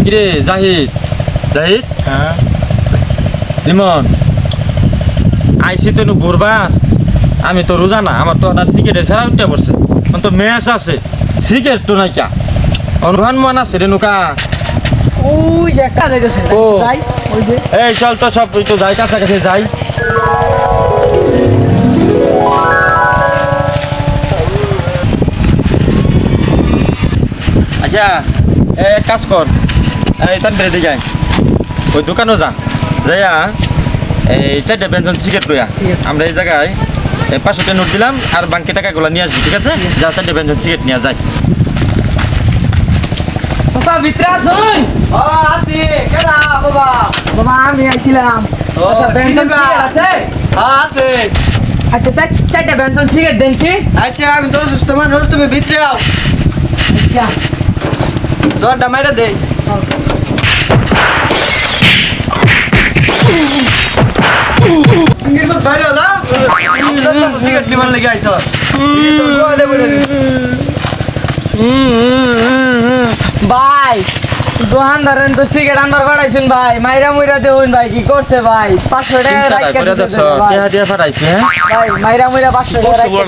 কিরে জাহিদ জাহিদ হ্যাঁ লিমন আইসি তো ঘুরবার আমি তো রোজা না আমার তো একটা সিগারেটের ফেরা উঠতে পড়ছে তো মেয়াস আছে সিগারেট তো নাই কা অনুমান মন আছে রে নুকা ওই যে একটা দেখেছে ও। তাই ওই যে এই চল তো সব তো যাই কাছাকাছি যাই আচ্ছা এক কাজ কর এই তার বেড়ে যাই ওই দোকানও যা যাইয়া এই 4টা ব্যঞ্জন সিগারেট লইয়া ঠিক আছে। আমরা এই জায়গায় 500 নোট দিলাম আর বাংকে টাকাগুলো নিয়ে আসবি ঠিক আছে যা 4টা ব্যঞ্জন সিগারেট নিয়ে যাই চাচা ভিতরে আসুন আসি কেডা বাবা বাবা আমি আইছিলাম ও, আচ্ছা কি বেঞ্চন নিবা? সিগারেট আছে আছে আচ্ছা চারটা বেঞ্চন সিগারেট দেনছি আচ্ছা আমি তো সুস্থ মানুষ তুমি ভিতরে আও আচ্ছা দরটা মাইরা দে কিন্তু বাইরে না সিগারেট নিবার লেগে আইছ ভাই দোকানদারেন তো সিগারেট আনবার পাঠাইছেন ভাই মাইরা মুইরা দেউন ভাই কি করছে ভাই 500 টাকা চিন্তা রাইখা করে দিছে দেখছো ভাই। টেহা দিয়ে ফাটাইছে হ্যাঁ ভাই মাইরা মুইরা 500 টাকা রাইখা